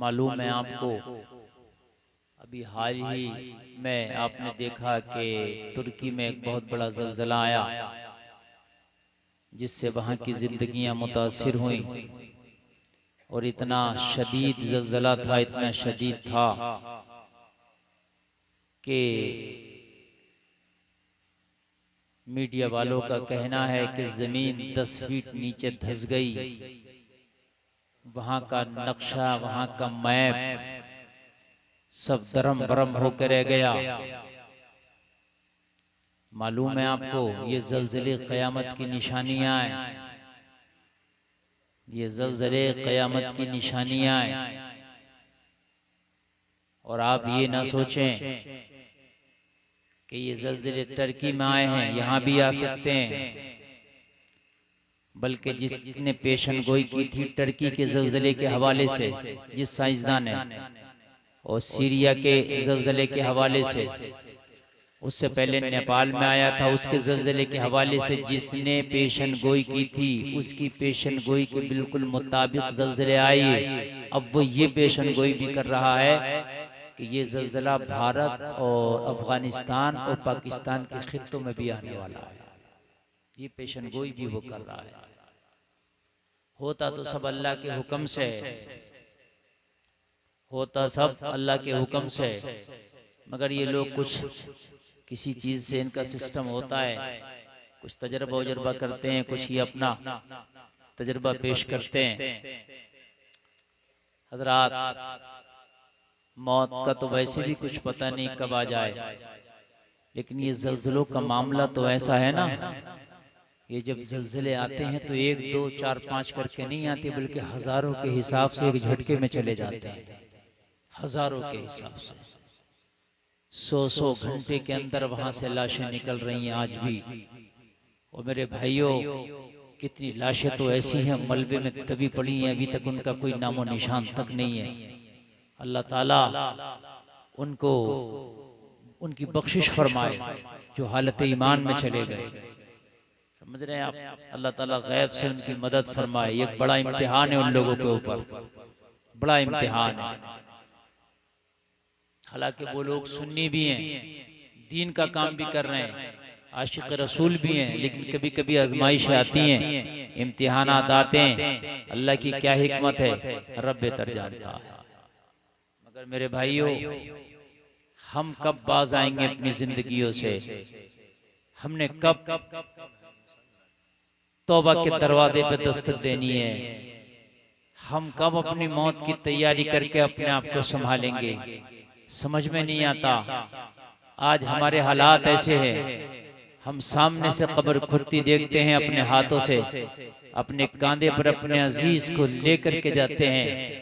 मालूम है आपको, अभी हाल ही में आपने देखा कि तुर्की में एक बहुत बड़ा ज़लज़ला आया जिससे वहाँ की ज़िंदगियाँ मुतासिर हुई। और इतना शदीद ज़लज़ला था, इतना शदीद था कि मीडिया वालों का कहना है कि ज़मीन 10 फीट नीचे धंस गई। वहाँ का नक्शा, वहाँ का मैप सब दरम बरम होकर रह गया। मालूम है आपको, ये ज़लज़ले क़यामत की निशानियाँ हैं, ये ज़लज़ले क़यामत की निशानियाँ हैं। और आप ये ना सोचें कि ये ज़लज़ले टर्की में आए हैं, यहाँ भी आ सकते हैं, बल्कि जिसने पेशन गोई की थी टर्की के ज़लज़ले के हवाले से, जिस साइंसदान ने, और सीरिया के ज़लज़ले के हवाले से, उससे पहले नेपाल में आया था उसके ज़लज़ले के हवाले से जिसने पेशन गोई की थी, उसकी पेशन गोई के बिल्कुल मुताबिक ज़लज़ले आए। अब वो ये पेशन गोई भी कर रहा है कि ये ज़लज़ला भारत और अफ़गानिस्तान और पाकिस्तान के खित्तों में भी आने वाला है। ये पेशन गोई भी वो कर रहा है। होता तो सब अल्लाह के हुक्म से, होता सब अल्लाह के हुक्म से, मगर ये लोग कुछ किसी चीज़ से इनका सिस्टम होता है, कुछ तजर्बा वजर्बा करते हैं, कुछ ही अपना तजर्बा पेश करते हैं। हजरात, मौत का तो वैसे भी कुछ पता नहीं कब आ जाए, लेकिन ये ज़लज़लों का मामला तो ऐसा है ना, ये जब ज़लज़ले आते हैं तो 1 2 4 5 करके नहीं आते, बल्कि हज़ारों के हिसाब से एक झटके में चले जाते हैं। हज़ारों के हिसाब से 100 घंटे के अंदर वहां से लाशें निकल रही हैं आज भी। और मेरे भाइयों, कितनी लाशें तो ऐसी हैं मलबे में दबी पड़ी हैं, अभी तक उनका कोई नामो निशान तक नहीं है। अल्लाह ताला उनको उनकी बख्शिश फरमाए जो हालत ईमान में चले गए। समझ रहे हैं आप? अल्लाह ताला गैब से उनकी मदद फरमाए। एक बड़ा इम्तिहान है उन लोगों के ऊपर, बड़ा इम्तिहान है। हालांकि वो लोग सुन्नी भी हैं, दीन का काम भी कर रहे हैं, आशिक रसूल भी हैं, लेकिन कभी कभी आजमाइश आती हैं, इम्तिहानात आते हैं। अल्लाह की क्या हिकमत है, रब बेहतर जानता है। मगर मेरे भाइयों, हम कब बाज आएंगे अपनी जिंदगियों से? हमने कब तौबा के दरवाजे पे दस्तक देनी है? हम कब अपनी मौत की तैयारी करके अपने आप को संभालेंगे? समझ में नहीं आता। आज हमारे हालात ऐसे हैं, हम सामने से कब्र खुदती देखते हैं अपने हाथों से, अपने कांधे पर अपने अजीज को लेकर के जाते हैं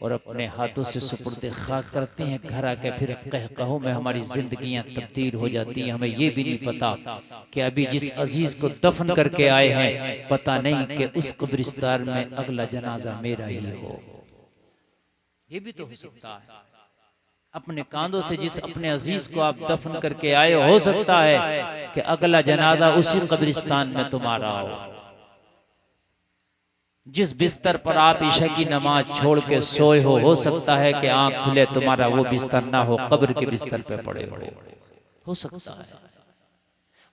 और अपने हाथों से सुपुर्द खाक करते हैं। घर आके फिर कहकहों में हमारी जिंदगियां तब्दील हो जाती हैं। हमें ये भी नहीं पता कि अभी जिस अजीज को दफन करके आए हैं, पता नहीं कि उस कब्रिस्तान में अगला जनाजा मेरा ही हो। ये भी तो हो सकता है। अपने कांधों से जिस अपने अजीज को आप दफन करके आए, हो सकता है कि अगला जनाजा उसी कब्रिस्तान में तुम्हारा हो। जिस बिस्तर पर आप ईशा की नमाज छोड़ के सोए हो सकता है कि आंख खुले तुम्हारा वो बिस्तर ना हो, कब्र के बिस्तर पे पड़े हो सकता है।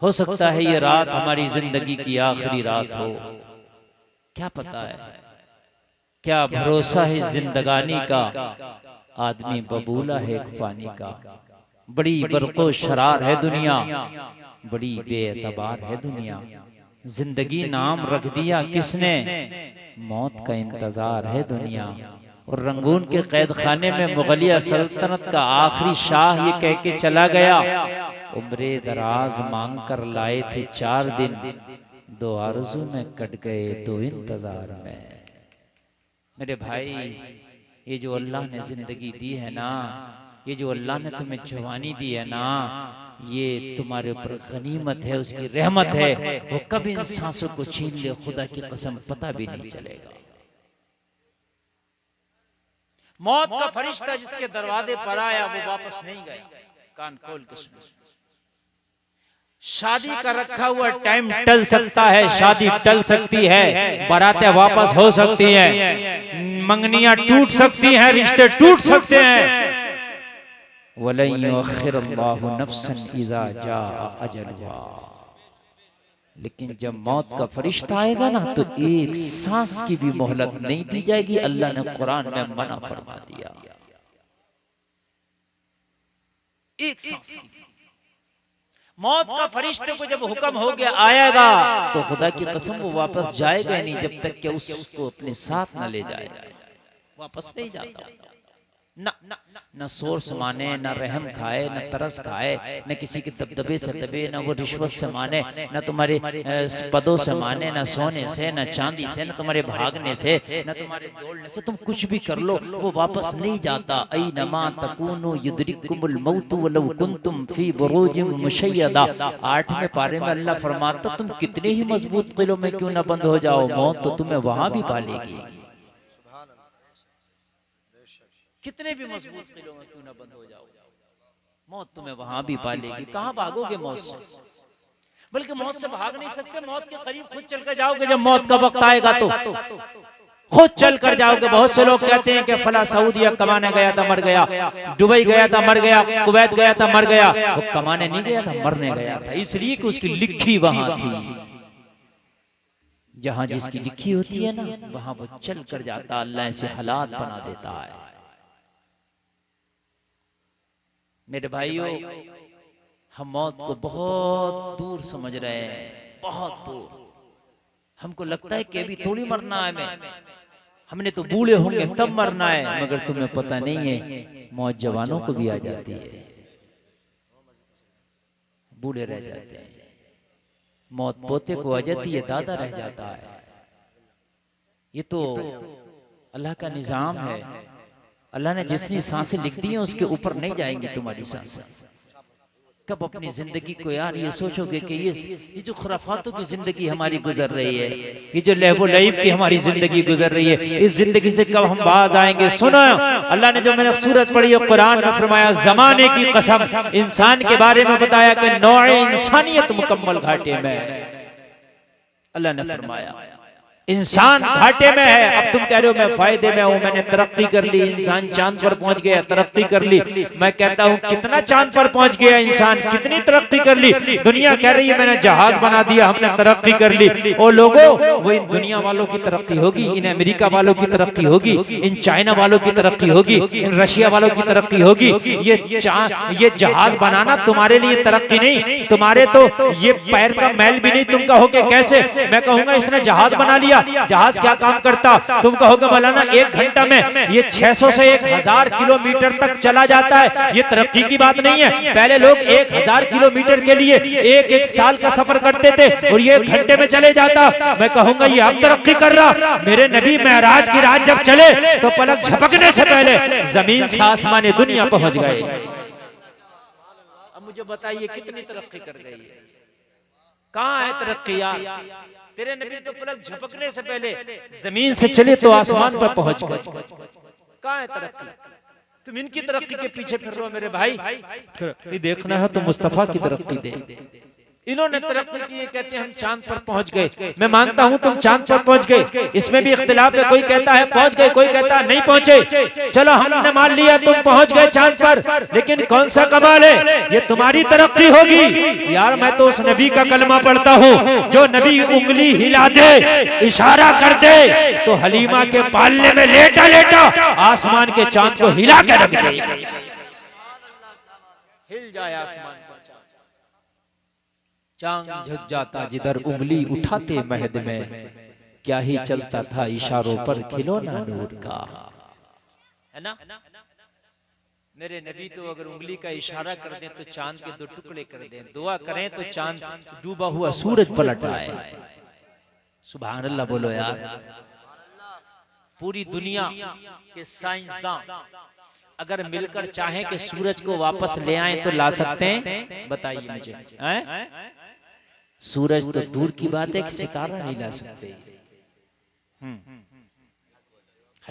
हो सकता है ये रात हमारी जिंदगी की आखिरी रात हो, क्या पता है। क्या भरोसा है जिंदगानी का, आदमी बबूला है एक पानी का। बड़ी बरको शरार है दुनिया, बड़ी बेएतबार है दुनिया। जिंदगी नाम रख दिया किसने, मौत का इंतजार है दुनिया। और रंगून के कैद खाने में मुगलिया सल्तनत का आखिरी शाह ये कह के चला गया, उम्रे दराज मांग कर लाए थे 4 दिन, 2 आरज़ू में कट गए 2 इंतजार में। मेरे भाई, ये जो अल्लाह ने जिंदगी दी है ना, ये जो अल्लाह ने तुम्हें जवानी दी है ना, ये तुम्हारे ऊपर गनीमत है, उसकी रहमत है। वो कब इन सांसों को छीन ले, खुदा की कसम पता भी नहीं चलेगा। मौत का फरिश्ता जिसके दरवाजे पर आया वो वापस नहीं गया। कान खोल के सुनो, शादी का रखा हुआ टाइम टल सकता है, शादी टल सकती है, बारातें वापस हो सकती हैं, मंगनियां टूट सकती हैं, रिश्ते टूट सकते हैं। वलन युअख्खिरुल्लाहु नफ्सन इज़ा जाअ अजलुहा, लेकिन जब मौत का फरिश्ता आएगा ना तो एक सांस की भी मोहलत नहीं दी जाएगी। अल्लाह ने कुरान में मना फरमा दिया, एक सांस की। मौत का फरिश्ते को जब हुक्म हो गया आएगा तो खुदा की कसम वो वापस जाएगा नहीं जब तक कि उसको अपने साथ न ले जाए, वापस नहीं जाता। न सोर्स माने, न रहम खाए, न तरस खाए, न किसी के दबदबे से दबे, न वो रिश्वत से माने, न तुम्हारे पदों से माने, न सोने से, न चांदी से, न तुम्हारे भागने से, न तुम्हारे दौड़ने से। तुम कुछ भी कर लो वो वापस नहीं जाता। ऐनमा तकूनु युदरिकुमुल मौत वलौ कुंतुम फी बुरूजिम मुशय्यदा। 8वें पारे में अल्लाह फरमाता तुम कितने ही मजबूत किलों में क्यों न बंद हो जाओ, मौत तो तुम्हें वहां भी पालेगी। कितने भी मजबूत किलों में क्यों ना बंद हो जाओ, मौत तुम्हें वहां भी पालेगी। कहां भागोगे मौत से? बल्कि मौत से भाग नहीं सकते, मौत के करीब खुद चल कर जाओगे। जब मौत का वक्त आएगा तो खुद चल कर जाओगे। बहुत से लोग कहते हैं कि फला सऊदीया कमाने गया था मर गया, दुबई गया था मर गया, कुवैत गया था मर गया। वो कमाने नहीं गया था, मरने गया था, इसलिए कि उसकी लिखी वहां थी। जहां जिसकी लिखी होती है ना वहां वो चल कर जाता। अल्लाह ऐसे हालात बना देता है। मेरे भाइयों, हम मौत को बहुत दूर समझ रहे हैं, बहुत दूर। हमको लगता है कि अभी थोड़ी मरना है, हमने तो बूढ़े होंगे तब मरना है, मगर तुम्हें पता नहीं है मौत जवानों को भी आ जाती है, बूढ़े रह जाते हैं। मौत पोते को आ जाती है, दादा रह जाता है। ये तो अल्लाह का निजाम है। अल्लाह ने जितनी सांसें लिख दी हैं उसके ऊपर नहीं जाएंगी तुम्हारी सांसें। कब अपनी जिंदगी को यार ये सोचोगे कि ये जो खुराफातों की जिंदगी हमारी गुजर रही है, ये जो लहबो लईब की हमारी जिंदगी गुजर रही है, इस जिंदगी से कब हम बाज आएंगे? सुनो, अल्लाह ने जो मैंने सूरत पढ़ी है कुरान में फरमाया जमाने की कसम, इंसान के बारे में बताया कि नौए इंसानियत मुकम्मल घाटे में। अल्लाह ने फरमाया इंसान घाटे में है। अब तुम कह रहे हो मैं फायदे में हूं, मैंने तरक्की कर ली, इंसान चांद पर पहुंच गया, तरक्की कर ली। मैं कहता हूं कितना चांद पर पहुंच गया इंसान, कितनी तरक्की कर ली। दुनिया कह रही है मैंने जहाज बना दिया, हमने तरक्की कर ली। और लोगों, वो इन दुनिया वालों की तरक्की होगी, इन अमेरिका वालों की तरक्की होगी, इन चाइना वालों की तरक्की होगी, इन रशिया वालों की तरक्की होगी। ये जहाज बनाना तुम्हारे लिए तरक्की नहीं, तुम्हारे तो ये पैर का मैल भी नहीं। तुम कहोगे कैसे? मैं कहूंगा इसने जहाज बना लिया। जहाज क्या काम करता? तुम कहोगे मौलाना 1 घंटा में ये 600 से 1000 किलोमीटर तक चला जाता है। ये तरक्की की बात नहीं है। पहले लोग 1000 किलोमीटर के लिए एक साल का सफर करते थे और ये 1 घंटे में चले जाता। मैं कहूंगा ये अब तरक्की कर रहा। मेरे नबी मेराज की रात जब चले तो पलक झपकने से पहले जमीन से आसमान दुनिया पहुंच गए। अब मुझे बताइए कितनी तरक्की कर गई है? कहां है तरक्की यार? तेरे नबी तो पलक झपकने से पहले जमीन से चले तो आसमान पर पहुंच गए। कहां है तरक्की? तुम इनकी तरक्की के पीछे फिर रहे हो मेरे भाई। तरक्की देखना है तो मुस्तफा की तरक्की दे। इन्होंने तरक्की की, कहते हैं हम चांद पर पहुंच गए। मैं मानता हूं तुम चांद पर पहुंच गए, इसमें भी इख्तिलाफ है। कोई कहता है पहुंच गए, कोई कहता है नहीं पहुंचे। चलो हमने मान लिया तुम पहुंच गए चांद पर, लेकिन कौन सा कमाल है? ये तुम्हारी तरक्की होगी यार। मैं तो उस नबी का कलमा पढ़ता हूं जो नबी उंगली हिला दे, इशारा कर दे तो हलीमा के पालने में लेटा लेटा आसमान के चांद को हिला के रख दे, हिल जाए आसमान। चांद झुक जाता जिधर उंगली उठाते महद में, क्या ही चलता था इशारों पर खिलौना नूर का, है ना? मेरे नबी तो अगर उंगली का इशारा कर दें तो चांद के 2 टुकड़े कर दें, दुआ करें तो चांद डूबा हुआ सूरज पलट आए। सुभान अल्लाह बोलो यार। पूरी दुनिया के साइंसदान अगर मिलकर चाहें कि सूरज को वापस ले आएं तो ला सकते हैं? बताइए मुझे। सूरज तो दूर की बात है कि सितारा नहीं ला सकते।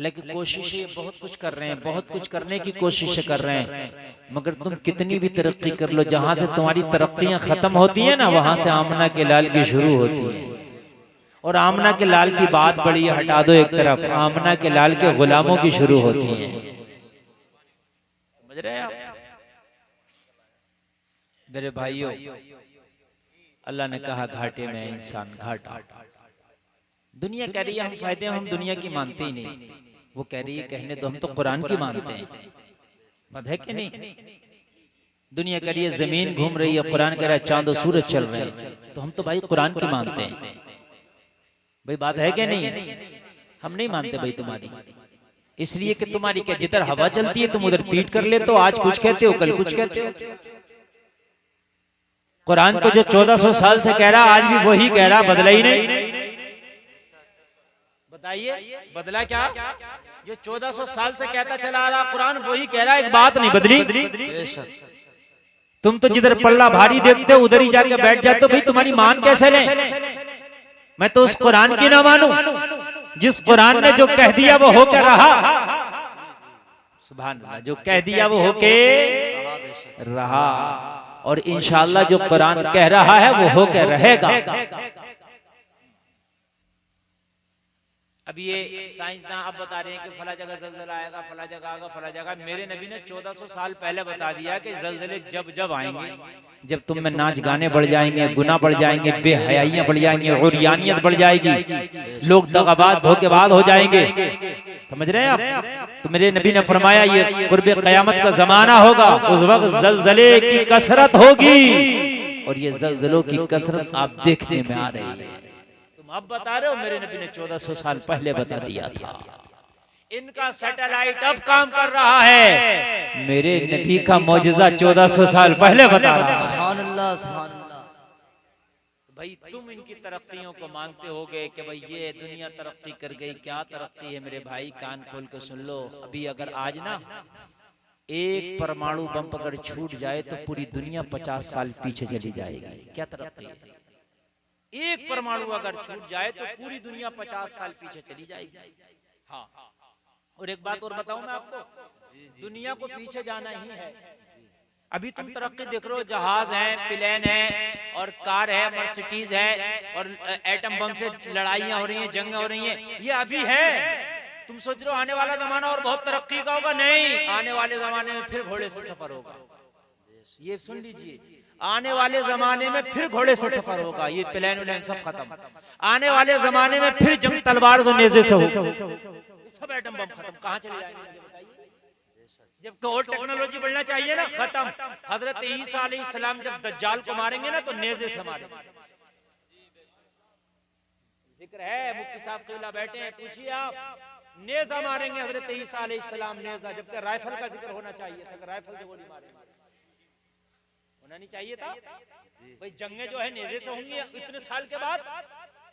हालांकि कोशिशें बहुत कुछ कर रहे हैं, बहुत कुछ करने की कोशिशें कर रहे हैं, मगर तुम कितनी भी तरक्की कर लो, जहां से तुम्हारी तरक्कियां खत्म होती है ना, वहां से आमना के लाल की शुरू होती है। और आमना के लाल की बात बड़ी है, हटा दो एक तरफ, आमना के लाल के गुलामों की शुरू होती है। समझ रहे हैं आप मेरे भाइयों? अल्लाह ने कहा घाटे में इंसान घाटा। दुनिया कह रही है हम फायदे, हम दुनिया की मानते ही नहीं। वो कह रही है कहने तो हम तो कुरान की मानते हैं, बात है कि नहीं? दुनिया कह रही है जमीन घूम रही है, कुरान कह रहा है चांद और सूरज चल रहे हैं, तो हम तो भाई कुरान की मानते हैं। भाई बात है कि नहीं? हम नहीं मानते भाई तुम्हारी, इसलिए कि तुम्हारी क्या जिधर हवा चलती है तुम उधर पीट कर लेते हो, आज कुछ कहते हो कल कुछ कहते हो। कुरान तो जो 1400 साल से कह रहा आज भी वही कह रहा, बदला ही नहीं। बताइए बदला क्या? जो 1400 साल से कहता चला आ रहा कुरान वही कह रहा, एक बात नहीं बदली। तुम तो जिधर पल्ला भारी देखते हो उधर ही जाके बैठ जाते हो। भाई तुम्हारी मान कैसे ले? मैं तो उस कुरान की ना मानूं जिस कुरान ने जो कह दिया वो होकर रहा। सुभान अल्लाह, जो कह दिया वो होके रहा, और इंशाअल्लाह जो कुरान कह रहा है वो होकर रहेगा। अब ये साइंसदान अब बता रहे हैं कि फला जगह जलजला आएगा, फला जगह आएगा, फला जगह। मेरे नबी ने 1400 साल पहले बता दिया कि जलजले जब जब आएंगे, जब तुम में नाच गाने बढ़ जाएंगे, गुनाह बढ़ जाएंगे, बेहयाइयां बढ़ जाएंगी, उरियानियत बढ़ जाएगी, लोग दगाबाज धोखेबाज हो जाएंगे। समझ रहे हैं आप? तो मेरे नबी ने फरमाया ये कुर्बे क़यामत का जमाना होगा, उस वक्त जलजले की कसरत होगी, और ये जलजलों की कसरत आप देखने में आ रही है। अब बता रहे हो, मेरे नबी ने 1400 साल पहले बता दिया था। इनका सैटेलाइट अब काम कर रहा है, मेरे नबी का मौजज़ा 1400 साल पहले बता रहा है। सुभान अल्लाह, सुभान अल्लाह। भाई तुम इनकी तरक्कियों को मानते होगे कि भाई ये दुनिया तरक्की कर गई। क्या तरक्की है मेरे भाई? कान खोल के सुन लो। अभी अगर आज ना एक परमाणु बम अगर छूट जाए तो पूरी दुनिया 50 साल पीछे चली जाएगी। क्या तरक्की है? एक परमाणु अगर छूट जाए तो पूरी दुनिया 50 साल पीछे चली जाएगी। हाँ, और एक बात और बताऊं मैं आपको, दुनिया को पीछे जाना ही है। अभी तुम तरक्की देख रहे हो, जहाज है, प्लेन है, और कार है, मर्सिडीज है, और एटम बम से लड़ाइयां हो रही हैं, जंग हो रही हैं, ये अभी है। तुम सोच रहे हो आने वाला जमाना और बहुत तरक्की का होगा? नहीं, आने वाले जमाने में फिर घोड़े से सफर होगा। ये सुन लीजिए, आने वाले जमाने में फिर घोड़े से सफर होगा, ये प्लेन उलेन सब खत्म। आने वाले जमाने में फिर जंग तलवार और नेज़े से होगा, सब एटम बम खत्म। कहाँ चले जाएंगे बताइए? जब और टेक्नोलॉजी बढ़ना चाहिए ना, खत्म। हजरत ईसा अलैहिस्सलाम जब दज्जाल को मारेंगे ना तो नेज़े से मारेंगे। जिक्र है, मुफ्ती साहब क़िबला बैठे हैं, पूछिए आप। नेज़ा मारेंगे हजरत ईसा अलैहिस्सलाम, नेज़ा। जबकि राइफल का जिक्र होना चाहिए था, राइफल से गोली मारेंगे, नहीं चाहिए था। भाई जंगे जो है नेज़े से होंगी इतने साल के बाद।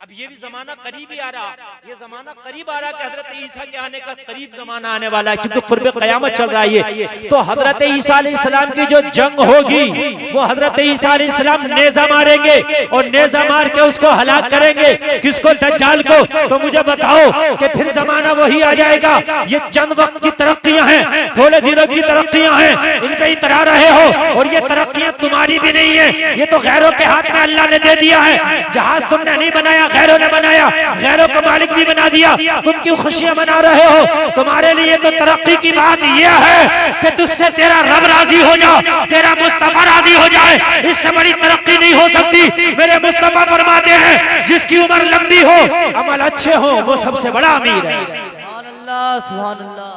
अब ये भी जमाना करीब ही आ रहा, ये जमाना करीब आ रहा कि हजरत ईसा के आने का करीब जमाना आने वाला है, क्योंकि कुर्बे क़यामत चल रहा है। तो हजरत ईसा अलैहिस्सलाम की जो जंग होगी वो हजरत ईसा अलैहिस्सलाम नेज़ा मारेंगे, और नेज़ा मार के उसको हलाक करेंगे। किसको? दज्जाल को। तो मुझे बताओ कि फिर जमाना वही आ जाएगा। ये चंद वक्त की तरक्कियां हैं, थोड़े दिनों की तरक्कियां हैं, इन पे इतरा रहे हो, और ये तरक्कियां तुम्हारी भी नहीं है, ये तो गैरों के हाथ में अल्लाह ने दे दिया है। जहाज तुमने नहीं बनाया, गैरों ने बनाया, गैरों का मालिक भी बना दिया। तुम क्यों खुशियां मना रहे हो? तुम्हारे लिए तो तरक्की की बात यह है कि तुझसे तेरा रब राजी हो जाए, तेरा मुस्तफा राजी हो जाए। इससे बड़ी तरक्की नहीं हो सकती। मेरे मुस्तफा फरमाते हैं जिसकी उम्र लंबी हो, अमल अच्छे हो, वो सबसे बड़ा अमीर है। सुभान अल्लाह, सुभान अल्लाह।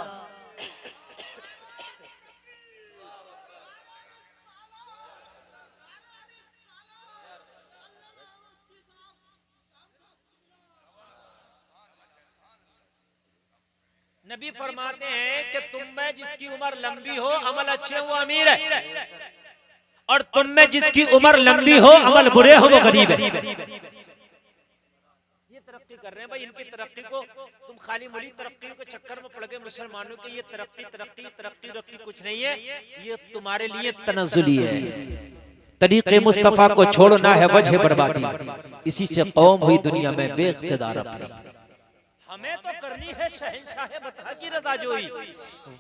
नबी फरमाते हैं कि तुम में जिसकी उम्र लंबी हो, अमल अच्छे हो, वो अमीर है, और तुम में जिसकी उम्र लंबी हो, अमल बुरे हो, वो गरीब है। ये तरक्की कर रहे हैं भाई। इनकी तरक्की को तुम खाली मुली तरक्की के चक्कर में पड़ गए मुसलमानों के। ये तरक्की तरक्की तरक्की तरक्की कुछ नहीं है, ये तुम्हारे लिए तनज़्ज़ुली है। तरीक़े मुस्तफ़ा को छोड़ना है वजह बर्बादी, इसी से कौम हुई दुनिया में बेइख्तिदार अपनी। हमें तो करनी है शहंशाह बता की रज़ा जोई,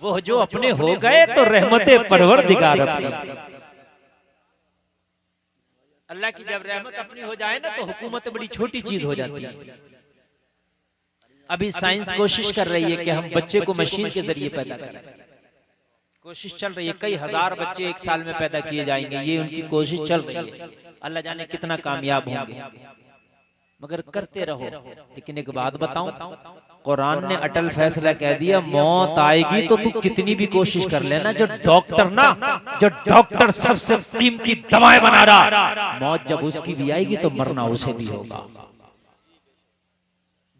वो जो अपने हो गए तो रहमते परवरदिगार अपनी। अल्लाह की जब रहमत अपनी हो जाए ना तो हुकूमत बड़ी छोटी चीज हो जाती है। अभी साइंस कोशिश कर रही है कि हम बच्चे को मशीन के जरिए पैदा करें, कोशिश चल रही है, कई हजार बच्चे एक साल में पैदा किए जाएंगे, ये उनकी कोशिश चल रही है। अल्लाह जाने कितना कामयाब होंगे, मगर करते रहो। लेकिन एक बात बताऊं, कुरान ने अटल फैसला कह दिया, मौत आएगी तो तू कितनी भी कोशिश कर लेना। जो डॉक्टर सबसे कीमती दवाएं बना रहा, मौत जब उसकी भी आएगी तो मरना उसे भी होगा।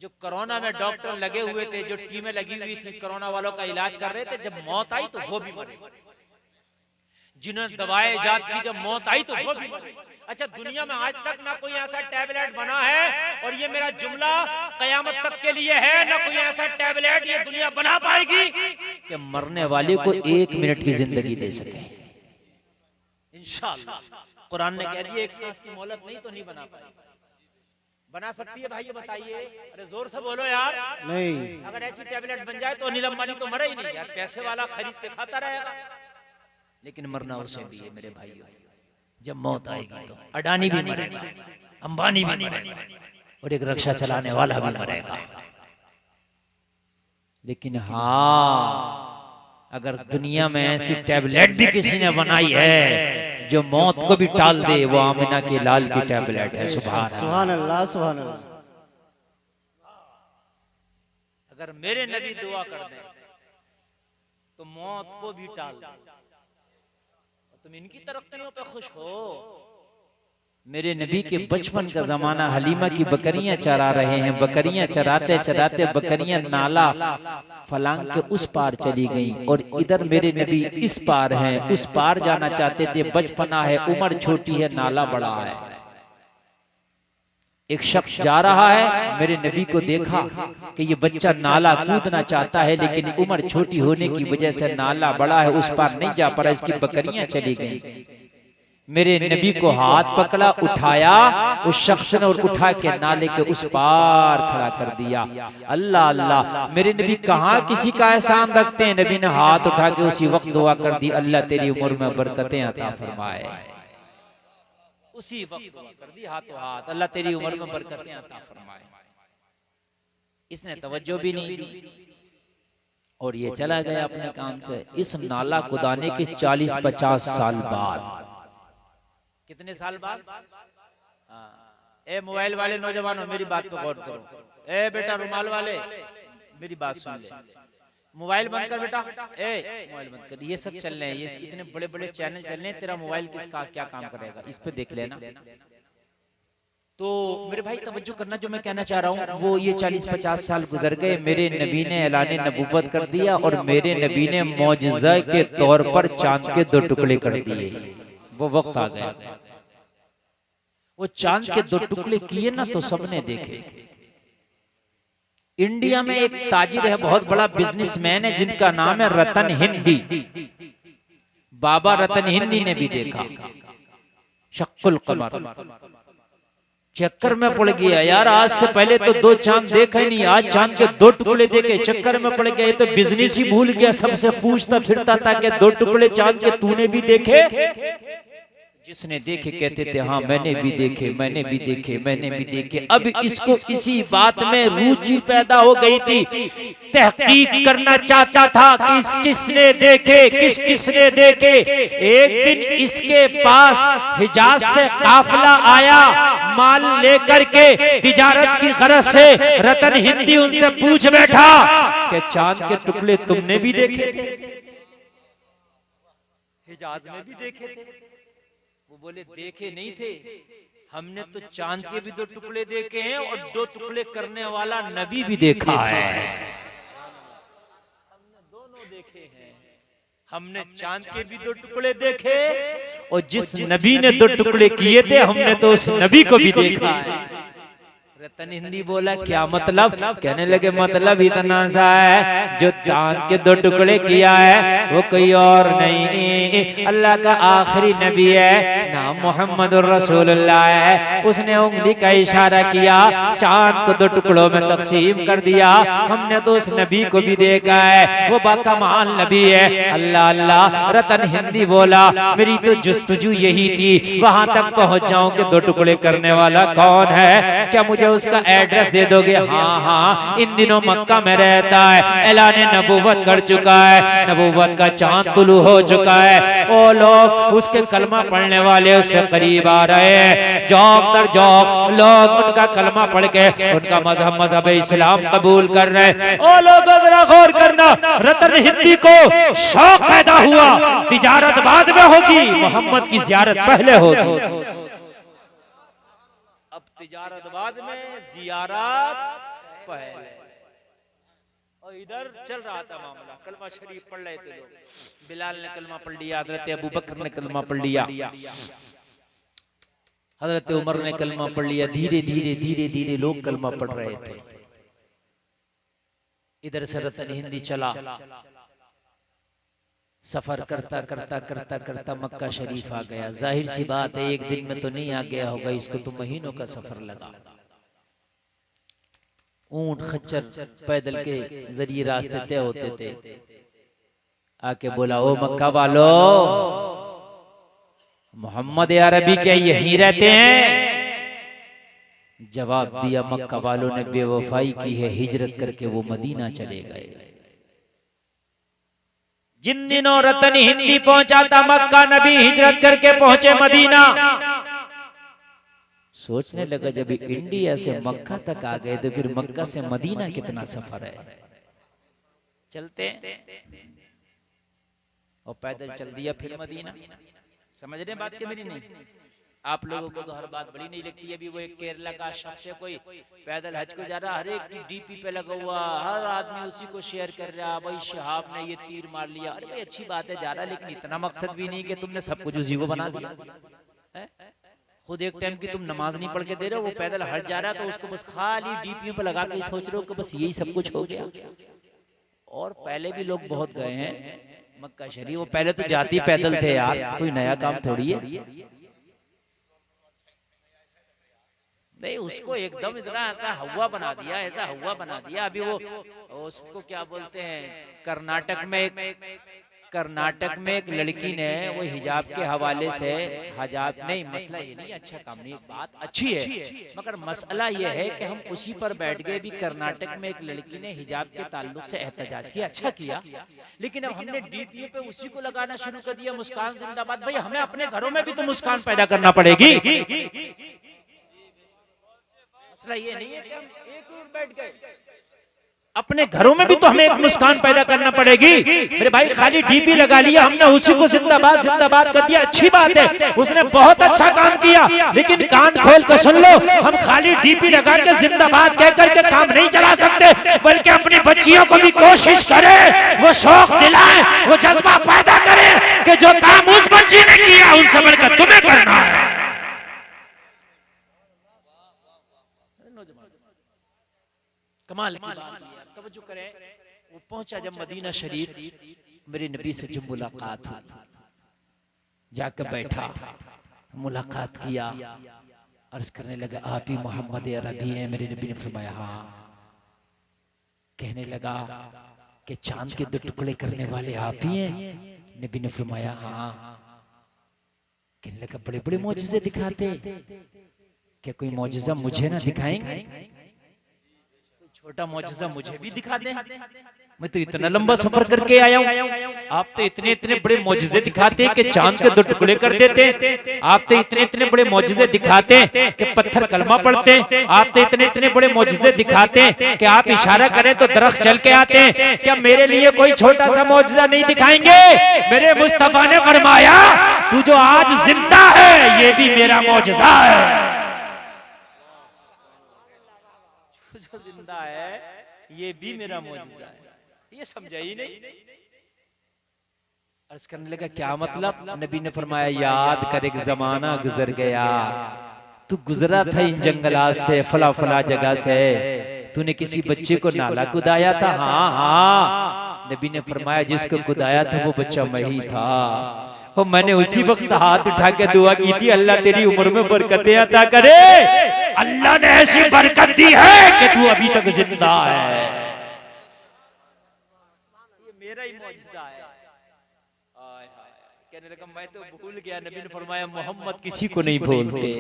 जो कोरोना में डॉक्टर लगे हुए थे, जो टीमें लगी हुई थी कोरोना वालों का इलाज कर रहे थे, जब मौत आई तो वो भी मरे। जिन्होंने दवाएं इजाद की, जब मौत आई तो वो भी मरे। अच्छा, दुनिया में आज तक ना कोई ऐसा टैबलेट बना है, और ये मेरा जुमला कयामत तक के लिए है, ना कोई ऐसा टैबलेट ये दुनिया बना पाएगी कि मरने वाले को 1 मिनट की जिंदगी दे सके। इंशाअल्लाह कुरान ने कह दिया, एक सांस की मोहलत नहीं तो नहीं बना पाएगी। बना सकती है भाई, ये बताइए, अरे जोर से बोलो यार। नहीं, अगर ऐसी टैबलेट बन जाए तो अनिल अंबानी तो मरे ही नहीं यार, पैसे वाला खरीदते खाता रहेगा। लेकिन मरना उसे भी है मेरे भाइयों, जब मौत आएगी तो अडानी भी मरेगा, अंबानी भी मरेगा, और एक रक्षा चलाने वाला भी मरेगा। लेकिन हाँ, अगर दुनिया में ऐसी टैबलेट भी किसी ने बनाई है जो मौत को भी टाल दे, वो आमिना के लाल की टैबलेट है। सुभान अल्लाह, सुभान अल्लाह। अगर मेरे नबी दुआ कर दें तो मौत को भी टाल दे। तुम इनकी तरक्कियों पे खुश हो। मेरे नबी के बचपन का जमाना, हलीमा की बकरियां चरा रहे हैं, बकरियां चराते चराते बकरियां नाला फलांग के उस पार चली गईं, और इधर मेरे नबी इस पार हैं, उस पार जाना चाहते थे। बचपना है, उम्र छोटी है, नाला बड़ा है। एक शख्स जा रहा है, मेरे नबी को देखा कि ये बच्चा नाला कूदना चाहता है, लेकिन उम्र छोटी होने की वजह से नाला बड़ा है, उस पार नहीं जा पा रहा, इसकी बकरियां चली गईं। मेरे नबी को हाथ पकड़ा, उठाया उस शख्स ने, और उठा के नाले के उस पार खड़ा कर दिया। अल्लाह अल्लाह, मेरे नबी कहाँ किसी का एहसान रखते हैं। नबी ने हाथ उठा के उसी वक्त दुआ कर दी, अल्लाह तेरी उम्र में बरकतें अता फरमाए। उसी वक्त दुआ कर दी, हाथों हाथ, अल्लाह तेरी उम्र में बरकतें अता फरमाए। इसने तवज्जो भी नहीं दी और ये चला गया अपने काम से। इस नाला खुदाने के 40-50 साल बाद, कितने साल बाद? ए मोबाइल वाले नौजवानों, मेरी बात पे गौर करो। ए बेटा रुमाल वाले, मेरी बात सुन ले। मोबाइल बंद कर बेटा, ए मोबाइल बंद कर। ये सब चल रहे हैं, ये इतने बड़े बड़े चैनल चल रहे हैं, तेरा मोबाइल किसका क्या काम करेगा, इस पे देख लेना। तो मेरे भाई तवज्जो करना, जो मैं कहना चाह रहा हूँ वो ये 40-50 साल गुजर गए, मेरे नबी ने ऐलान नबुव्वत कर दिया, और मेरे नबी ने मौजज़ा के तौर पर चांद के 2 टुकड़े कर दिए। वो वक्त आ गया, वो चांद के 2 टुकड़े किए ना तो सबने देखे। इंडिया में एक ताजिर है, बहुत बड़ा बिजनेसमैन है, जिनका नाम है रतन हिंदी। बाबा रतन हिंदी ने भी देखा शक्कुल कमर, चक्कर में पड़ गया यार। आज से पहले तो 2 चांद देखा ही नहीं, आज चांद के 2 टुकड़े देखे, चक्कर में पड़ गया। ये तो बिजनेस ही भूल गया, सबसे पूछता फिरता था कि 2 टुकड़े चांद के तूने भी देखे? जिसने देखे कहते थे हाँ मैंने भी देखे, मैंने भी देखे, मैंने भी देखे। अब इसको इसी बात में रुचि पैदा हो गई थी, तहकीक करना चाहता था कि किसने देखे, किसने देखे। एक दिन इसके पास हिजाज से काफिला आया माल लेकर के, तिजारत की गरज से। रतन हिंदी उनसे पूछ बैठा कि चांद के टुकड़े तुमने भी देखे थे? हिजाज में भी देखे थे? वो बोले देखे नहीं थे, हमने तो चांद के भी 2 टुकड़े देखे हैं, और 2 टुकड़े करने वाला नबी भी देखा है। हमने दोनों देखे हैं, हमने चांद के भी 2 टुकड़े देखे, और जिस नबी ने 2 टुकड़े किए थे हमने तो उस नबी को भी देखा है। रतन हिंदी बोला क्या मतलब? कहने लगे मतलब इतना सा है, जो चांद के 2 टुकड़े किया है वो कोई और नहीं, अल्लाह का आखिरी नबी है, नाम मोहम्मद रसूलुल्लाह है। उसने उंगली का इशारा किया, चांद को 2 टुकड़ों में तकसीम कर दिया। हमने तो उस नबी को भी देखा है, वो बाकमाल नबी है। अल्लाह अल्लाह, रतन हिंदी बोला, मेरी तो जुस्तजू यही थी वहां तक पहुंच जाऊं कि 2 टुकड़े करने वाला कौन है, क्या मुझे उसका एड्रेस दे दोगे? हाँ हाँ, इन दिनों मक्का में रहता है, ऐलान नबूवत कर चुका है, नबूवत का चांद तुलू हो चुका है। वो लोग उसके कलमा पढ़ने वाले उससे करीब आ रहे हैं, जौक दर जौक लोग उनका कलमा पढ़ के उनका मजहब इस्लाम कबूल कर रहे हैं। ओ लोगों जरा गौर करना, रतन हिंदी को शौक पैदा हुआ, तिजारत बाद में होगी, मोहम्मद की जियारत पहले होगी। अब तिजारत बाद में, जियारत पहले। और इधर चल रहा था मामला, कलमा शरीफ पढ़ रहे थे लोग। बिलाल ने कलमा पढ़ लिया, हजरत अबू बकर ने कलमा पढ़ लिया, हजरत उमर ने कलमा पढ़ लिया। धीरे धीरे धीरे धीरे लोग कलमा पढ़ रहे थे। इधर से रतन हिंदी चला, सफर करता करता करता करता मक्का शरीफ आ गया। जाहिर सी बात है, एक दिन में तो नहीं आ गया होगा, इसको तो महीनों का सफर लगा। ऊंट खच्चर पैदल के जरिए रास्ते तय होते थे। आके बोला, ओ मक्का वालो, मोहम्मद अरबी क्या यहीं रहते हैं? जवाब दिया मक्का वालों ने, बेवफाई की है, हिजरत करके वो मदीना चले गए। जिन दिनों रतन हिंदी पहुंचा था मक्का, नबी हिजरत करके पहुंचे मदीना। सोचने लगा जब इंडिया से मक्का तक आ गए तो फिर मक्का से मदीना कितना सफर है, चलते और पैदल चल दिया फिर मदीना। समझ रहे बात के मेरी? नहीं, आप लोगों को तो हर बात बड़ी नहीं लगती। अभी वो एक केरला का शख्स है, कोई पैदल हज को जा रहा, हर एक की डीपी पे लगा हुआ, हर आदमी उसी को शेयर कर रहा, भाई शहाब ने ये तीर मार लिया। अरे भाई अच्छी बात है जा रहा, लेकिन इतना मकसद भी नहीं कि तुमने सब कुछ उसी को बना दिया है। खुद एक टाइम की तुम नमाज नहीं पढ़ के दे रहे हो, वो पैदल हट जा रहा है तो उसको बस खाली डीपीओ पे लगा के सोच रहे हो कि बस यही सब कुछ हो गया। और पहले भी लोग बहुत गए हैं मक्का शरीफ, वो पहले तो जाती पैदल थे यार, कोई नया काम थोड़ी है। नहीं, उसको एकदम इतना हवा बना दिया, ऐसा हवा बना दिया। अभी वो उसको क्या बोलते हैं, कर्नाटक में एक लड़की ने वो हिजाब के हवाले से, हिजाब नहीं, मसला ये नहीं, अच्छा काम नहीं, बात अच्छी है, मगर मसला ये है कि हम उसी पर बैठ गए। भी कर्नाटक में एक लड़की ने हिजाब के ताल्लुक से एहतजाज किया, अच्छा किया, लेकिन अब हमने डीपीओ पे उसी को लगाना शुरू कर दिया, मुस्कान जिंदाबाद। भाई हमें अपने घरों में भी तो मुस्कान पैदा करना पड़ेगी। मसला ये नहीं है कि हम एक और बैठ गए, अपने घरों में भी तो हमें एक मुस्कान पैदा करना पड़ेगी। मेरे भाई खाली डीपी लगा लिया हमने, उसी को जिंदाबाद जिंदाबाद कर दिया, अच्छी बात है, उसने बहुत अच्छा काम किया, लेकिन कान खोल कर सुन लो, हम खाली डीपी लगा के जिंदाबाद कह करके काम नहीं चला सकते, बल्कि अपनी बच्चियों को भी कोशिश करें, वो शौक दिलाएं, वो जज्बा पैदा करें कि जो काम उस बच्ची ने किया उनसे बढ़कर तुम्हें करना है। कमाल की बात है, तवज्जो करें। वो पहुंचा जब मदीना शरीफ, मेरे नबी से जब मुलाकात हुई, जाकर बैठा, मुलाकात किया, अर्ज करने लगा, आप ही मोहम्मद अरबी हैं? मेरे नबी ने फरमाया हाँ। कहने लगा कि चांद के 2 टुकड़े करने वाले आप ही हैं? नबी ने फरमाया हाँ। कहने लगा बड़े बड़े मौजज़े दिखाते, क्या कोई मौजज़ा मुझे ना दिखाएंगे? छोटा मौजज़ा मुझे भी दिखा दें, मैं तो इतना लंबा सफर करके आया हूँ। आप तो इतने इतने बड़े मौजज़े दिखाते हैं कि चांद के 2 टुकड़े कर देते, आप तो इतने इतने बड़े मौजज़े दिखाते हैं कि पत्थर कलमा पढ़ते हैं, आप तो इतने इतने बड़े मौजज़े दिखाते हैं कि आप इशारा करें तो दरख्त चल के आते हैं, क्या मेरे लिए कोई छोटा सा मौजज़ा नहीं दिखाएंगे? मेरे मुस्तफा ने फरमाया, तू जो आज जिंदा है ये भी मेरा मौजज़ा है, जो जिंदा है ये भी मेरा मौजज़ा है। ये समझा ही नहीं। अर्ज करने लगा क्या मतलब? नबी ने फरमाया, याद कर एक जमाना गुजर गया, तू गुजरा था इन जंगलात से, फला फला जगह से, तूने किसी बच्चे को नाला कुदाया था? हाँ हाँ। नबी ने फरमाया, जिसको कुदाया था वो बच्चा मैं ही था। और मैंने उसी वक्त हाथ उठा के दुआ की थी, अल्लाह तेरी उम्र में बरकतें अता करे। अल्लाह ने ऐसी बरकत दी है कि तू अभी तक जिंदा है। ये मेरा ही मौजज़ा है। कहने लगा मैं तो भूल गया, नबी ने फरमाया मोहम्मद किसी को नहीं भूलते।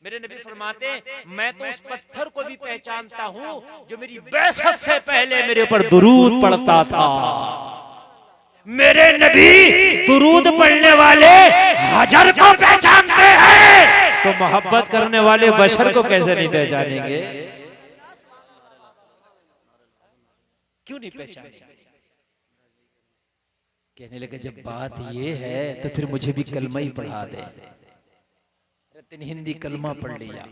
मेरे नबी फरमाते मैं तो उस पत्थर को भी पहचानता हूँ जो मेरी बैसत से पहले मेरे ऊपर दुरूद पढ़ता था। मेरे नबी दुरूद पढ़ने वाले हजर को पहचानते हैं, तो मोहब्बत करने वाले बशर को कैसे नहीं पहचानेंगे? क्यों नहीं पहचानेंगे? कहने लगे जब बात ये है तो फिर मुझे भी कलमा ही पढ़ा दे। हिंदी कलमा पढ़ लिया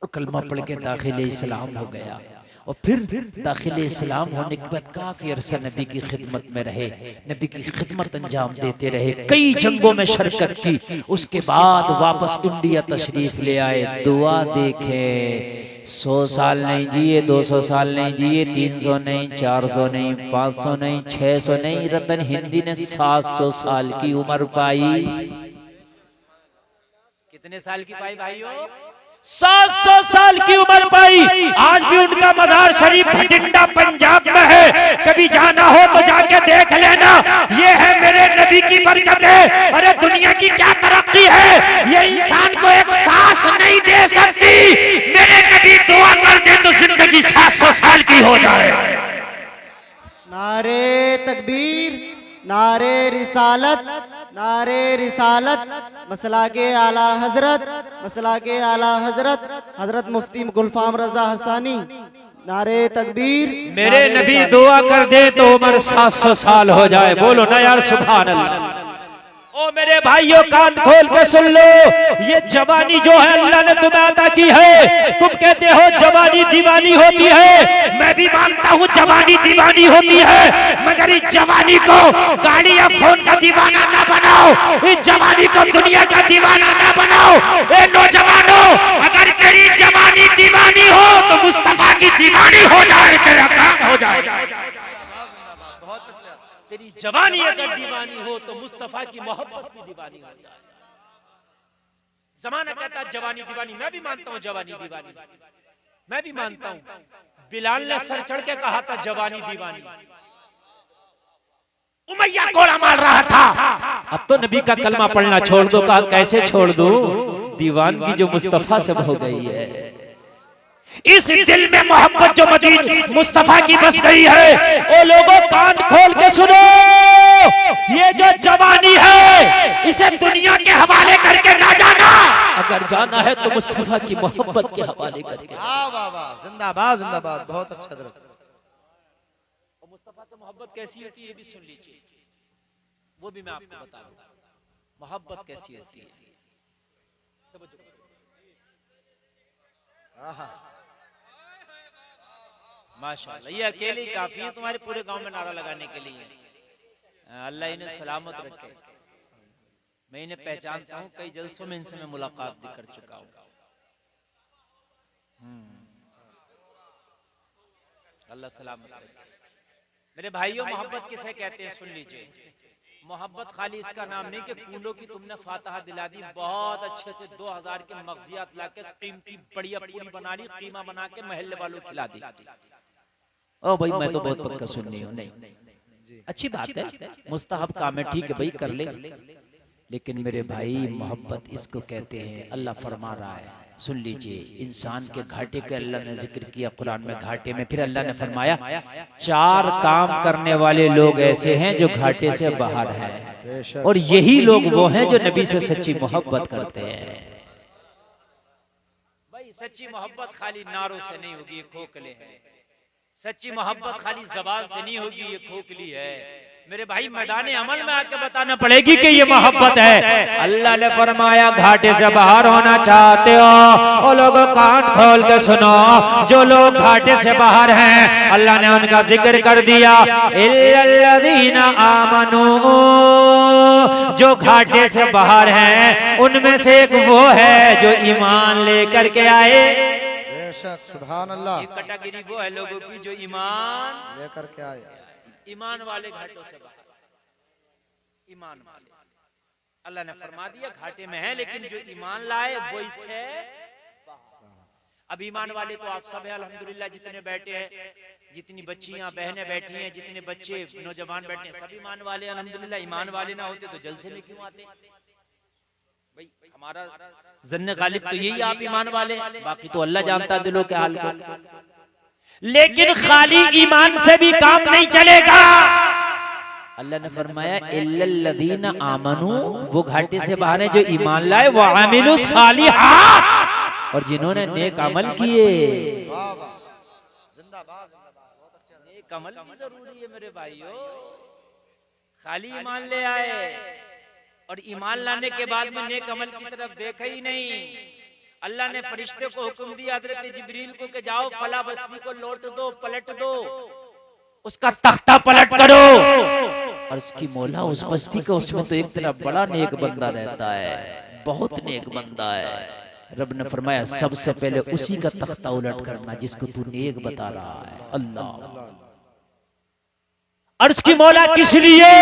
और कलमा पढ़ के दाखिले इस्लाम हो गया। और फिर दाखिले इस्लाम होने के बाद काफी अरसा नबी की खिदमत में रहे, नबी की खिदमत अंजाम देते रहे, कई जंगों में शिरकत की। उसके बाद वापस इंडिया तशरीफ ले आए। दुआ देखें, 100 साल नहीं जिए, 200 साल नहीं जिए, 300 नहीं, 400 नहीं, 500 नहीं, 600 नहीं, रतन हिंदी ने 700 साल की उम्र पाई। कितने साल की पाई भाइयों? 700 साल की उम्र पाई। आज भी उनका मज़ार शरीफ भटिंडा पंजाब में है, कभी जाना हो तो जाके देख लेना। ये है मेरे नबी की बरकत है। अरे दुनिया की क्या तरक्की है, ये इंसान को एक सांस नहीं दे सकती। मेरे नबी दुआ कर दे तो जिंदगी 700 साल की हो जाए। नारे तकबीर, नारे रिसालत, नारे रिसालत, मसला के आला हजरत, मसला के आला हजरत हजरत मुफ्ती गुलफाम रजा हसानी। नारे तकबीर। मेरे नबी दुआ कर दे तो उम्र 700 साल हो जाए। बोलो ना यार सुभान अल्लाह। ओ मेरे भाइयों कान खोल के सुन लो, ये जवानी जो है अल्लाह ने तुम्हें अता की है। तुम कहते हो जवानी दीवानी होती है, मैं भी मानता हूँ जवानी दीवानी होती है, मगर इस जवानी को गाड़ी या फोन का दीवाना ना बनाओ, इस जवानी को दुनिया का दीवाना ना बनाओ। ए नौजवानों, अगर तेरी जवानी दीवानी हो तो मुस्तफा की दीवानी हो जाए, तेरा काम हो जाए। तेरी जवानी अगर दीवानी हो तो मुस्तफा की मोहब्बत भी दीवानी हो जाए। जमाना कहता है जवानी दीवानी, मैं भी मानता हूँ जवानी दीवानी, मैं भी मानता हूँ। बिलाल ने सर चढ़ के कहा था जवानी दीवानी, उमैया कोड़ा मार रहा था। अब तो नबी का कलमा पढ़ना छोड़ दो। कहा कैसे छोड़ दूं, दीवानगी जो मुस्तफा से हो गई है। इस दिल में मोहब्बत जो मदीने मुस्तफा की बस गई है। ओ लोगों कान खोल के सुनो, ये जो जवानी है इसे दुनिया के हवाले करके ना जाना, अगर जाना है तो मुस्तफा की मोहब्बत के हवाले करके। वाह वाह वाह, जिंदाबाद जिंदाबाद, बहुत अच्छा हजरत। और मुस्तफा से मोहब्बत कैसी होती है ये भी सुन लीजिए, वो भी मैं आपको बता दूंगा मोहब्बत कैसी होती है। माशाअल्लाह, ये अकेले ही काफी है तुम्हारे पूरे गांव में नारा लगाने के लिए। अल्लाह इन्हें सलामत रखे। मैं इन्हें पहचानता हूँ, कई जलसों में इनसे मैं मुलाकात भी कर चुका हूँ। अल्लाह सलामत रखे। मेरे भाइयों, मोहब्बत किसे कहते हैं सुन लीजिए। मोहब्बत खाली इसका नाम नहीं कि फूलों की तुमने फातहा दिला दी, बहुत अच्छे से 2000 के मगजियात लाके कीमती बढ़िया पूरी बना ली, कीमा बना के महल्ले वालों को खिला दी। ओ भाई मैं तो बहुत पक्का सुननी हूँ। नहीं, अच्छी बात है, मुस्तहब काम है, ठीक है भाई कर ले। लेकिन मेरे भाई मोहब्बत इसको कहते हैं। अल्लाह फरमा रहा है, सुन लीजिए, इंसान के घाटे के अल्लाह ने जिक्र किया कुरान में, घाटे में। फिर अल्लाह ने फरमाया 4 काम करने वाले लोग ऐसे हैं जो घाटे से बाहर हैं, और यही लोग वो हैं जो नबी से सच्ची मोहब्बत करते हैं। भाई सच्ची मोहब्बत खाली नारों से नहीं होगी, ये खोखले हैं। सच्ची मोहब्बत खाली जबान से नहीं होगी, ये खोखली है। मेरे भाई मैदान अमल में आके बताना पड़ेगी कि ये मोहब्बत है। अल्लाह ने फरमाया घाटे से बाहर होना चाहते हो, वो लोग कान खोल के सुनो, जो लोग घाटे से बाहर हैं अल्लाह ने उनका जिक्र कर दिया। इल्लल्लज़ीना आमनू, जो घाटे से बाहर हैं उनमें से एक वो है जो ईमान लेकर के आए। बेशक सुभान अल्लाह। एक कैटेगरी वो है लोगों की जो ईमान लेकर के आए, ईमान वाले घाटों से बाहर। ईमान वाले। अल्लाह ने फरमा दिया घाटे में है, लेकिन जो ईमान लाए वो इससे अब ईमान वाले तो आप सब है अल्हम्दुलिल्लाह, जितने बैठे हैं, जितनी बच्चियां बहनें बैठी हैं, जितने बच्चे नौजवान बैठे हैं, सब ईमान वाले अल्हम्दुलिल्लाह। ईमान वाले ना होते तो जलसे में क्यों आते भाई? हमारा जन्ने गालिब तो यही आप ईमान वाले, बाकी तो अल्लाह जानता दिलों के हाल को। लेकिन खाली ईमान से भी काम नहीं चलेगा। अल्लाह ने फरमाया इल्लल्लज़ीना आमनू, वो घाटे से बाहर है जो ईमान लाए, वो आमिलु सालिहात, और जिन्होंने नेक अमल किए। वाह वाह, जिंदाबाद जिंदाबाद, बहुत अच्छा। नेक अमल भी जरूरी है मेरे भाइयों। खाली ईमान ले आए और ईमान लाने के बाद में नेक अमल की तरफ देखा ही नहीं। अल्लाह ने फरिश्ते को हुक्म दिया हजरत जिब्रील को कि जाओ फला बस्ती को लौट दो, पलट दो, उसका तख्ता पलट करो। और उसकी मौला उस बस्ती का, उसमें तो एक तरह बड़ा नेक बंदा रहता है, बहुत नेक बंदा है। रब ने फरमाया सबसे पहले उसी का तख्ता उलट करना जिसको तू नेक बता रहा है। अल्लाह, अर्श की मौला किस लिए?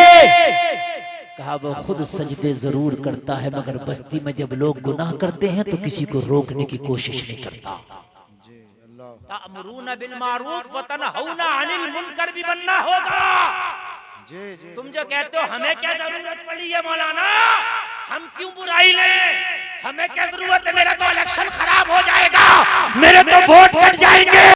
कहा वो खुद सजदे जरूर करता है, मगर बस्ती में जब लोग गुनाह करते हैं तो किसी को रोकने की कोशिश नहीं करता। तामुरूना बिल मारूफ व तनहौना अनिल मुनकर भी बनना होगा। जी जी, तुम जो कहते हो हमें क्या जरूरत पड़ी है मौलाना, हम क्यों बुराई लें, हमें क्या जरूरत है, मेरा तो इलेक्शन खराब हो जाएगा, मेरे तो वोट कट जाएंगे।